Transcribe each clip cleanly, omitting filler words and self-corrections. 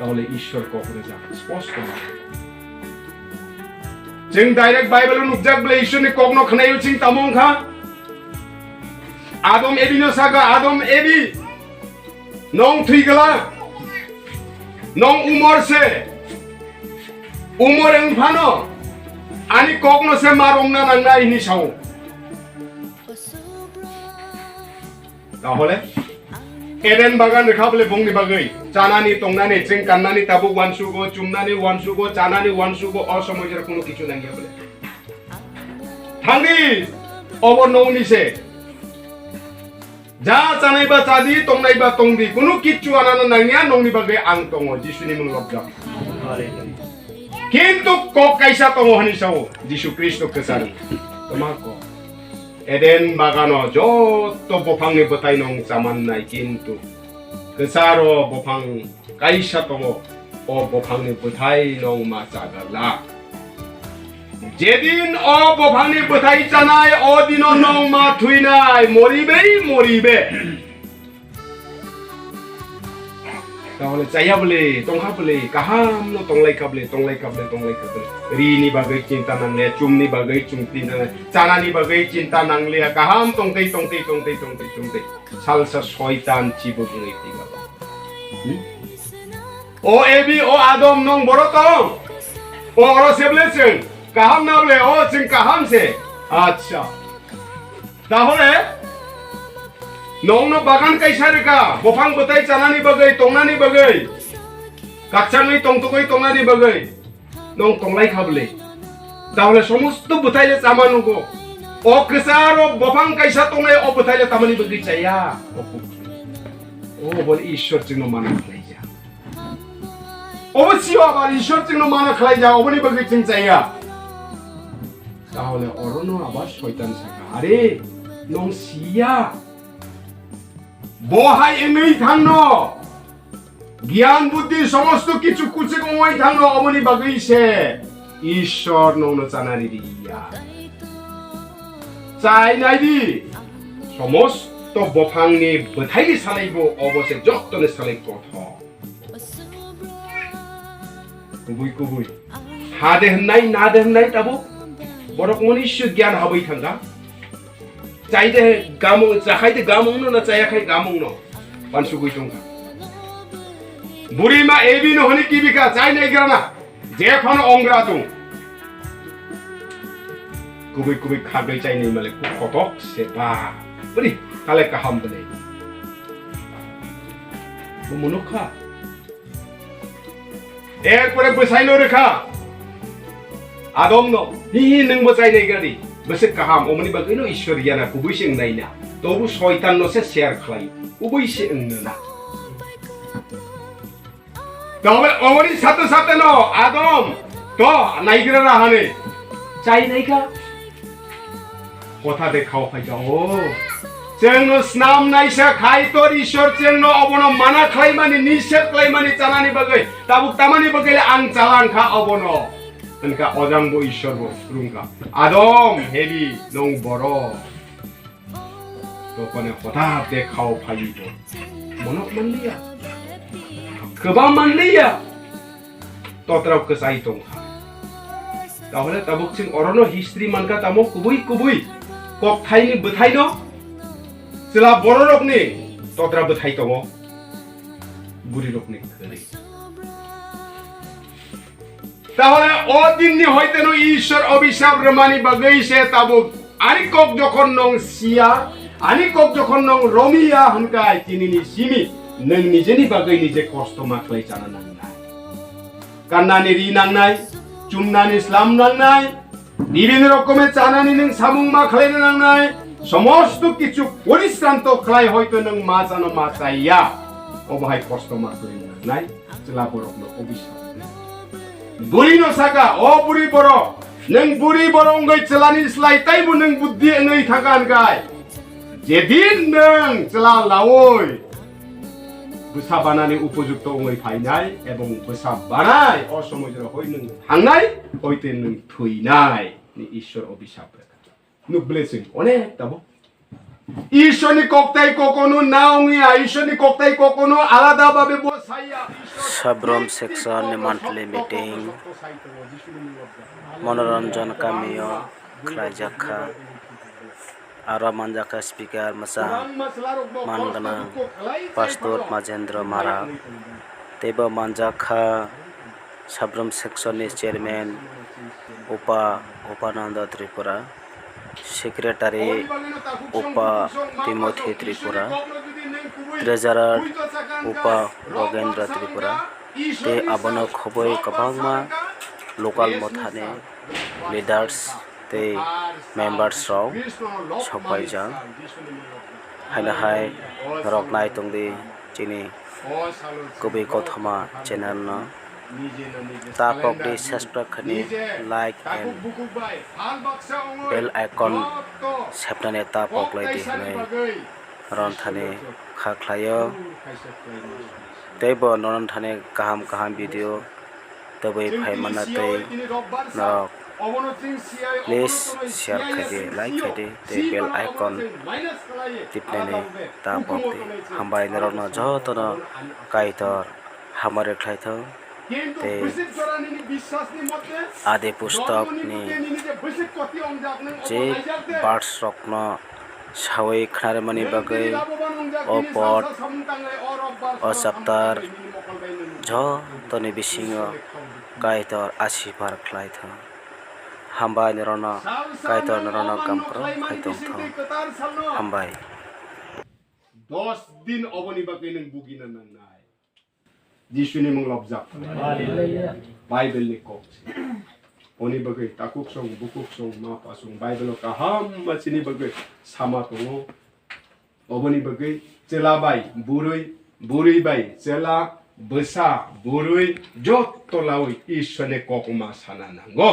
তাহলে ঈশ্বর কখনো যাবে স্পষ্ট जों डाइरेक्ट बाइबल नुकजाक बले ईश्वरनि कखनो खनायो चिं तामंखा आदम एबिनो सागा आदम एबि नों थुइगला नों उमर से उमर एंफानो आनी कखनो से मारंना नांना इनि साव ताहले एडेन बागान रेखाबले बुंनि बागै जानानि तंनानि जों कान्नानि ताबु वानसुगो चुमनानि वानसुगो जानानि वानसुगो असमयजर कोनो किछु नांगिया बले थांनि अबर नौनिसे जा जानायबा जादि तंनायबा तंदि कोनो किछु आनाना नांगिया नौनि बागै आं दङ जिसुनि मुं लबजा किन्तु क कायसा दङ हनि साव जिसु ख्रिस्ट कसारि तमाको एडेन बागानो जत्तो बफांनि बथाय नं जामाननाय किन्तु कसारो बफां कायसा दङ अ बफांनि बथाय नं मा जागाला जेदिन अ बफांनि बथाय जानाय अ दिनो नं मा थुइनाय मरिबे ताहले जाया बले तंहा बले गाहाम न तंलायखाबले रिनि बागै चिंता नांले चुमनि बागै चुमतिना जानानि बागै चिंता नांले गाहाम तंतै सालसा शयतान चिबो बुङै तिगा ओ एबि ओ आदम नं बरतं ओ अर सेबले जों गाहाम नाबले ओ जों गाहाम से अच्छा ताहले नौनो बागान कायसारका बफां बथाय जानानि बागै तंनानि बागै गाचाङै तंतुगै तंनानि बागै नं तंलायखाबले ताहले समस्त बथायले जामानुगो ओ कसारो बफां कायसा तंनाय ओ बथायले तामानि बागै जाया ओ बोल ईश्वर जोंनो माना खालायजा अबस्यो आबार ईश्वर जोंनो माना खालायजा अबनि बागै जों जाया ताहले अरनो आबार शयतान साका आरे नं सिया बहाय एमै थांनो ज्ञान बुद्धि समस्त किछु कुचे गमय थांनो अबनि बागै से ईश्वर नौनो जानानि रिया चाइनायदि समस्त बफांनि बथायनि सालायबो अबसे जत्तने सालाय कथ कुबुय हादे होननाय नादे होननाय ताबो बरक मनुष्य ज्ञान हाबै थांगा जायदे गामो जाखायदे गामोंनो ना जायाखाय गामोंनो बानसुगै दंगा बुरिमा एबिनो हनि किबिका जाय नायग्राना जेफान अंग्रा दं कुबै खागै जायनि माले खतक सेबा बोरि काले काहाम बले मुनुखा एकपरे बसायनो रेखा आदमनो हि नोंबो जाय नायग्रानि बसे काहाम अमनि बागैनो ईश्वर गियाना कुबैसे नायना तबु शयताननो से शेयर खालाय कुबैसे ना तबे अमनि साथे न आदम तो नायग्रा राहाने जाय नायगा कथा देखाव फायजाओ जोंनो स्नाम नायसा खाय तो ईश्वर जोंनो अबनो माना खालायमानि निषेध खालायमानि जानानि बागै ताबु तामानि बागै आं जालांखा अबनो उनका अजांबो ईश्वर रुंगा आदम हेबी नों बरो तो कने कथा देखाव फायिबो मनक मानलिया गोबां मानलिया तत्राव कसाय दंखा ताहले ताबुक सिं अरनो हिस्ट्री मानका तामो कुबै कक थायनि बथायनो जेला बर रकनि तत्रा बथाय दङ बुरि रकनि खलै তাহলে অদিননি হইতেন ঈশ্বর অভিশাপ রমানি বাগৈছে তাবো আনি কক যখন নং সিয়া আনি কক যখন নং রমিয়া হনকাই তিনিনি সিমি নং নিজেনি বাগৈ নিজে কষ্ট মাখলাই জানা নাংনাই কান্নানি রি নাংনাই চুমনানি ইসলাম নাংনাই বিভিন্ন রকমের জানানি নং সামুং মাখলাইনো নাংনাই সমস্ত কিছু পরিশ্রান্ত খাই হয়তো নং মা জানো মা চাইয়া অবহাই কষ্ট মাখলাই নাংনাই জেলা বরকনো অভিশাপ बुरी नो सागा ओ बुरी बरो नों बुरी बरो ngै चलानि स्लाय ताइबो नों बुद्धि ngै थागान गाय जेदिन नों चला लावय बुसा बानानि उपयुक्त ngै फायनाय एबं बुसा बानाय असमयजर होय नों थांनाय होयते नों थुइनाय नि ईश्वर अभिशाप नु ब्लेसिंग अनेक ताबो ঈশ্বরনি কক্তাই কখনো না অঙ্গিয়া ঈশ্বরনি কক্তাই কখনো আলাদাভাবে বসাইয়া Sabrom section monthly meeting Manoranjan কামিও খাইজাখা aro manjaka speaker masa mangana pastor Majendra Mara tebo manjaka Sabrom section ni chairman Upananda Tripura secretary Upa Timothy Tripura treasurer Upa Rogendra Tripura te abono khoboi kabangma local mothane leaders te members rok sopai jang haina hai roknai tongdi chini kubi kothama channel no tapok di subscribe khani like and bell icon septane tapok lai di hanai ron thane khaklayo tebo non thane kaham video tabai phai mana tei narok please share khade like khade te bell icon tipnene tapok te hambai narok no jotono kaitor hamare khlaitho te ade pustak ni je parts rokno sawai khnare mani bagai o pot o chapter jotoni bisingo kaitor asifar khlaitho hambai nirona kaitor nirona kamkro khaitong tho hambai 10 din oboni bagai nang bugina nang nai jisuni mong lobjak bible ni kok oni bagai takuk song bukuk song ma pasung bible ka ham machini bagai sama tongo oboni bagai chela bai burui bai chela besa burui jotto lawi ishone kokuma sana nango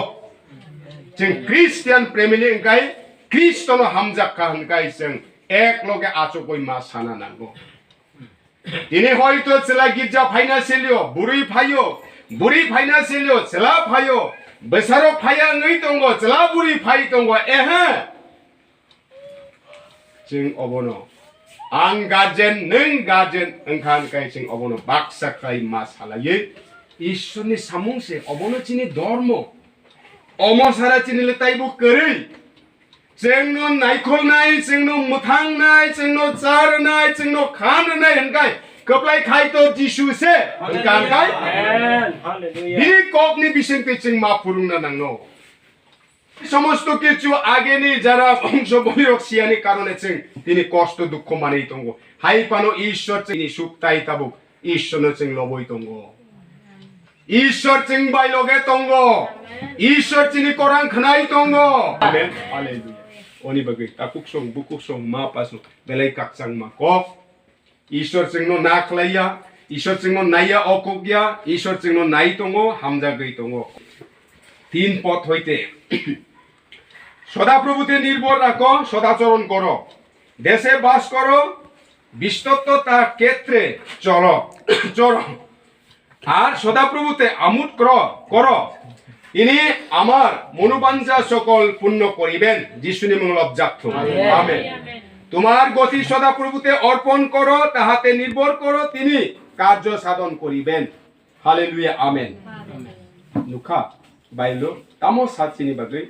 jeng Christian family engkai Kristono hamjak ka engkai jeng ek loge achokoi ma sana nango ini hoito chela gidja phaina selio buri phaina selio chela phayo besaro phaya ngai tongo chela buri phai tongo eha jeng obono ang gajen neng gajen engkan kai jeng obono baksa kai masalaye ishuni samungse obono chini dharma omo sara chini letaibu keri jengno naikol nai jengno muthang nai jengno char nai jengno khan nai engkai keplai khai to jisu se engkan kai bi kokni bisengte jeng ma purungna nangno সমস্ত কিছু আগেনি যারা বংশ বৈরক সিয়ানি কারণে তিনি কষ্ট দুঃখ মানেই তঙ্গ high পানো ঈশ্বর তিনি সুক্তাই তাবুক ঈশ্বর চেং লবই তঙ্গ ঈশ্বর চেং বাই লগে তঙ্গ ঈশ্বর চিনি কোরআন খনাই তঙ্গ amen hallelujah oni bagai takuk song bukuk song ma pasu belai kakchang ma kok ঈশ্বর চেং no naklaya ঈশ্বর চেং no naya okogya ঈশ্বর চেং no nai tongo hamja gei tongo তিন পথ হইতে সদাপ্রভুতে নির্ভর রাখো সদাচরণ করো দেশে বাস করো বিশ্বত্ব তার ক্ষেত্রে চলো আর সদাপ্রভুতে আমোদ করো ইনি আমার মনোবাঞ্ছা সকল পূর্ণ করিবেন যিশুনি মঙ্গল জাগ্রত আমেন তোমার গতি সদাপ্রভুতে অর্পণ করো তাহাতে নির্ভর করো তিনি কার্য সাধন করিবেন হালেলুয়া আমেন নুখা বাইলো তামো সাচিনি বাগৈ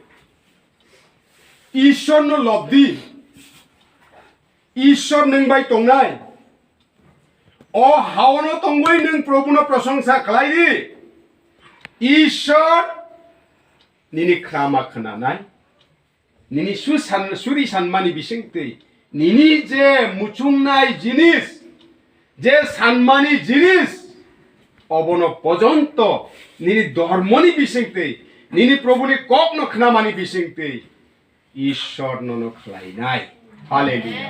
ঈশ্বর নো লব্ধি ঈশ্বর নংবাই তংনাই ও হাওনো তংবই নং প্রভুনো প্রশংসা খালাইদি ঈশ্বর নিনি খ্রামা খনানাই নিনি সুরি সানমানি বিসংতে নিনি যে মুচুংনাই জিনিস যে সানমানি জিনিস অবন পর্যন্ত নিনি ধর্মনি বিসংতে নিনি প্রভুনি কক ন খনামানি বিসংতে ঈশ্বর নন খালাই নাই হালেলুয়া